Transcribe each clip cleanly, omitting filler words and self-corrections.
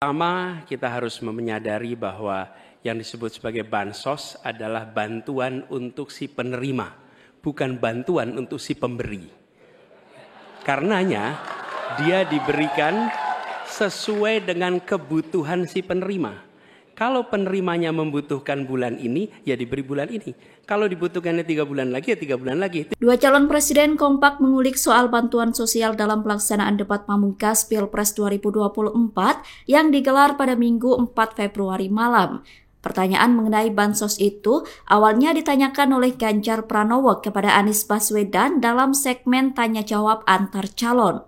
Pertama, kita harus menyadari bahwa yang disebut sebagai bansos adalah bantuan untuk si penerima, bukan bantuan untuk si pemberi. Karenanya, dia diberikan sesuai dengan kebutuhan si penerima. Kalau penerimanya membutuhkan bulan ini, ya diberi bulan ini. Kalau dibutuhkannya 3 bulan lagi, ya 3 bulan lagi. Dua calon presiden kompak mengulik soal bantuan sosial dalam pelaksanaan debat pamungkas Pilpres 2024 yang digelar pada Minggu 4 Februari malam. Pertanyaan mengenai bansos itu awalnya ditanyakan oleh Ganjar Pranowo kepada Anies Baswedan dalam segmen tanya-jawab antar calon.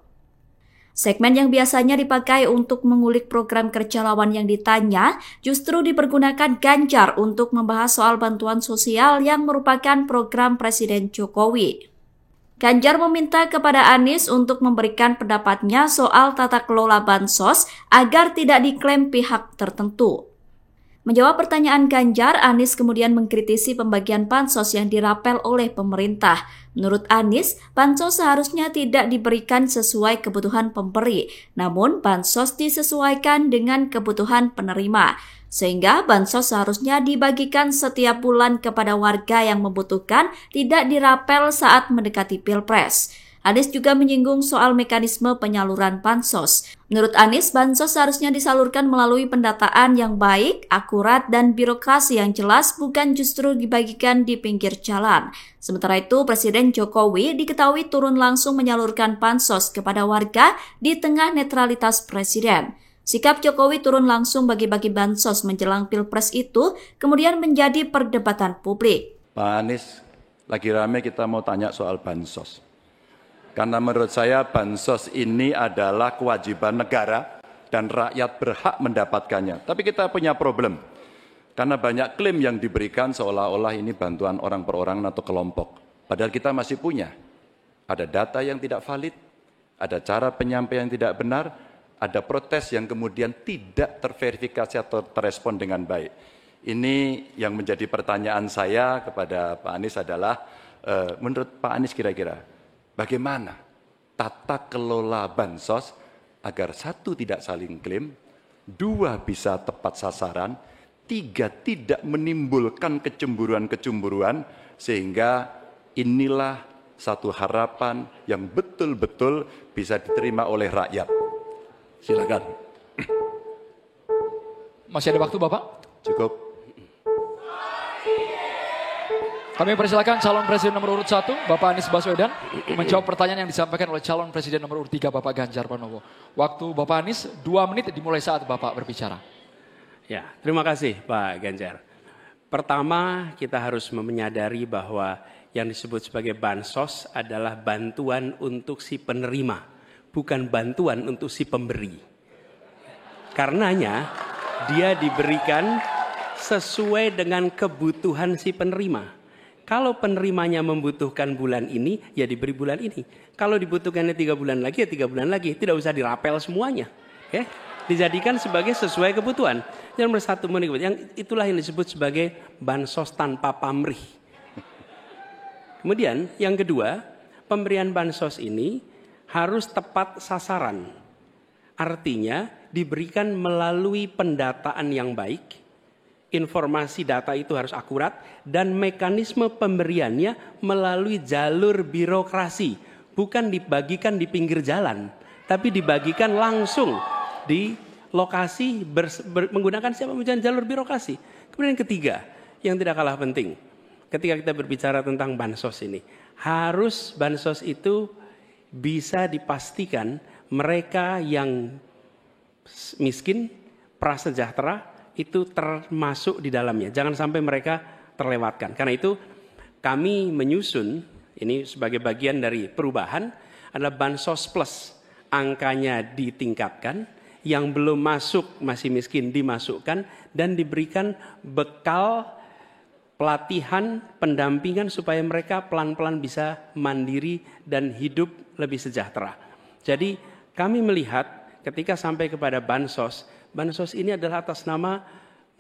Segmen yang biasanya dipakai untuk mengulik program kerja lawan yang ditanya justru dipergunakan Ganjar untuk membahas soal bantuan sosial yang merupakan program Presiden Jokowi. Ganjar meminta kepada Anies untuk memberikan pendapatnya soal tata kelola bansos agar tidak diklaim pihak tertentu. Menjawab pertanyaan Ganjar, Anies kemudian mengkritisi pembagian bansos yang dirapel oleh pemerintah. Menurut Anies, bansos seharusnya tidak diberikan sesuai kebutuhan pemberi, namun bansos disesuaikan dengan kebutuhan penerima. Sehingga bansos seharusnya dibagikan setiap bulan kepada warga yang membutuhkan, tidak dirapel saat mendekati Pilpres. Anies juga menyinggung soal mekanisme penyaluran bansos. Menurut Anies, bansos seharusnya disalurkan melalui pendataan yang baik, akurat, dan birokrasi yang jelas, bukan justru dibagikan di pinggir jalan. Sementara itu, Presiden Jokowi diketahui turun langsung menyalurkan bansos kepada warga di tengah netralitas Presiden. Sikap Jokowi turun langsung bagi-bagi bansos menjelang Pilpres itu kemudian menjadi perdebatan publik. Pak Anies, lagi rame kita mau tanya soal bansos. Karena menurut saya bansos ini adalah kewajiban negara dan rakyat berhak mendapatkannya. Tapi kita punya problem. Karena banyak klaim yang diberikan seolah-olah ini bantuan orang per orang atau kelompok. Padahal kita masih punya. Ada data yang tidak valid, ada cara penyampaian yang tidak benar, ada protes yang kemudian tidak terverifikasi atau terrespon dengan baik. Ini yang menjadi pertanyaan saya kepada Pak Anies adalah, menurut Pak Anies kira-kira, bagaimana tata kelola bansos agar 1, tidak saling klaim, 2, bisa tepat sasaran, 3, tidak menimbulkan kecemburuan-kecemburuan, sehingga inilah satu harapan yang betul-betul bisa diterima oleh rakyat. Silakan. Masih ada waktu Bapak? Cukup. Kami persilakan calon presiden nomor urut 1, Bapak Anies Baswedan, menjawab pertanyaan yang disampaikan oleh calon presiden nomor urut 3, Bapak Ganjar Pranowo. Waktu Bapak Anies 2 menit dimulai saat Bapak berbicara. Ya, terima kasih Pak Ganjar. Pertama, kita harus menyadari bahwa yang disebut sebagai bansos adalah bantuan untuk si penerima, bukan bantuan untuk si pemberi. Karenanya, dia diberikan sesuai dengan kebutuhan si penerima. Kalau penerimanya membutuhkan bulan ini, ya diberi bulan ini. Kalau dibutuhkannya 3 bulan lagi, ya 3 bulan lagi. Tidak usah dirapel semuanya. Ya. Dijadikan sebagai sesuai kebutuhan. Yang nomor 1, yang itulah yang disebut sebagai bansos tanpa pamrih. Kemudian yang kedua, pemberian bansos ini harus tepat sasaran. Artinya diberikan melalui pendataan yang baik. Informasi data itu harus akurat dan mekanisme pemberiannya melalui jalur birokrasi. Bukan dibagikan di pinggir jalan, tapi dibagikan langsung di lokasi menggunakan siapa jalur birokrasi. Kemudian yang ketiga, yang tidak kalah penting. Ketika kita berbicara tentang bansos ini, harus bansos itu bisa dipastikan mereka yang miskin, prasejahtera, itu termasuk di dalamnya. Jangan sampai mereka terlewatkan. Karena itu kami menyusun, ini sebagai bagian dari perubahan, adalah Bansos Plus. Angkanya ditingkatkan, yang belum masuk masih miskin dimasukkan, dan diberikan bekal pelatihan, pendampingan supaya mereka pelan-pelan bisa mandiri dan hidup lebih sejahtera. Jadi kami melihat ketika sampai kepada bansos ini adalah atas nama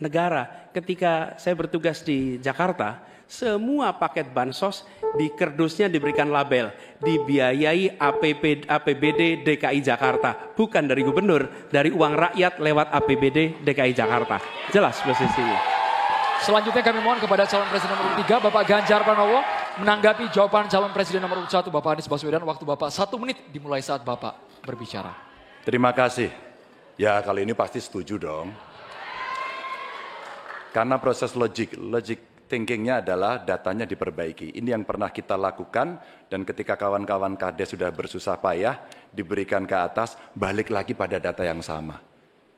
negara. Ketika saya bertugas di Jakarta, semua paket bansos di kerdusnya diberikan label dibiayai APBD DKI Jakarta, bukan dari gubernur, dari uang rakyat lewat APBD DKI Jakarta. Jelas posisinya. Selanjutnya kami mohon kepada calon presiden nomor 3 Bapak Ganjar Pranowo menanggapi jawaban calon presiden nomor 1 Bapak Anies Baswedan. Waktu Bapak 1 menit dimulai saat Bapak berbicara. Terima kasih. Ya kali ini pasti setuju dong. Karena proses logic thinkingnya adalah datanya diperbaiki. Ini yang pernah kita lakukan dan ketika kawan-kawan Kades sudah bersusah payah diberikan ke atas, balik lagi pada data yang sama.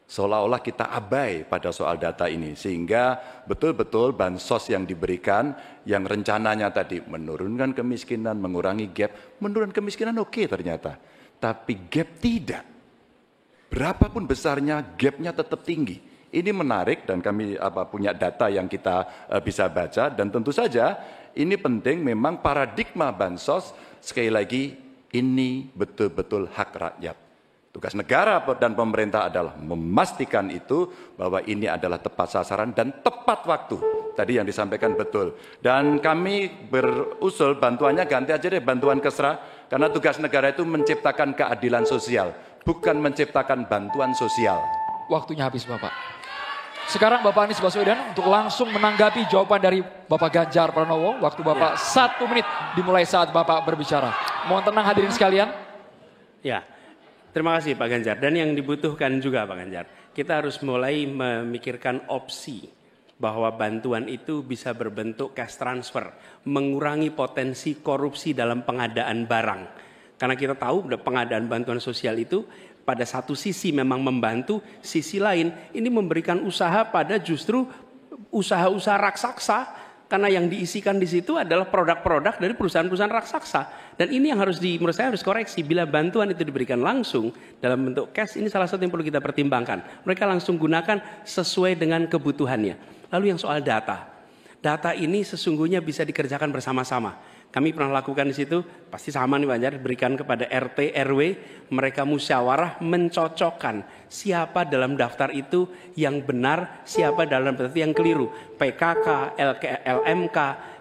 Seolah-olah kita abai pada soal data ini, sehingga betul-betul bansos yang diberikan, yang rencananya tadi menurunkan kemiskinan, mengurangi gap, menurunkan kemiskinan oke ternyata. Tapi gap tidak. Berapapun besarnya, gapnya tetap tinggi. Ini menarik dan kami punya data yang kita bisa baca, dan tentu saja ini penting memang paradigma bansos, sekali lagi ini betul-betul hak rakyat. Tugas negara dan pemerintah adalah memastikan itu bahwa ini adalah tepat sasaran dan tepat waktu. Tadi yang disampaikan betul. Dan kami berusul bantuannya ganti aja deh bantuan kesra. Karena tugas negara itu menciptakan keadilan sosial. Bukan menciptakan bantuan sosial. Waktunya habis Bapak. Sekarang Bapak Anies Baswedan untuk langsung menanggapi jawaban dari Bapak Ganjar Pranowo. Waktu Bapak 1 menit dimulai saat Bapak berbicara. Mohon tenang hadirin sekalian. Ya. Terima kasih Pak Ganjar. Dan yang dibutuhkan juga Pak Ganjar, kita harus mulai memikirkan opsi bahwa bantuan itu bisa berbentuk cash transfer, mengurangi potensi korupsi dalam pengadaan barang. Karena kita tahu pengadaan bantuan sosial itu pada satu sisi memang membantu, sisi lain ini memberikan usaha pada justru usaha-usaha raksasa. Karena yang diisikan di situ adalah produk-produk dari perusahaan-perusahaan raksasa. Dan ini yang menurut saya harus koreksi. Bila bantuan itu diberikan langsung dalam bentuk cash, ini salah satu yang perlu kita pertimbangkan. Mereka langsung gunakan sesuai dengan kebutuhannya. Lalu yang soal data. Data ini sesungguhnya bisa dikerjakan bersama-sama. Kami pernah lakukan di situ, pasti sama nih Pak Ganjar, berikan kepada RT, RW, mereka musyawarah mencocokkan siapa dalam daftar itu yang benar, siapa dalam daftar yang keliru. PKK, LMK,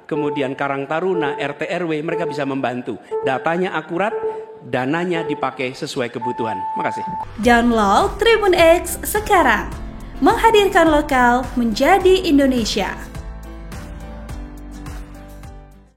kemudian Karang Taruna, RT, RW, mereka bisa membantu. Datanya akurat, dananya dipakai sesuai kebutuhan. Makasih. Download Tribun X sekarang, menghadirkan lokal menjadi Indonesia.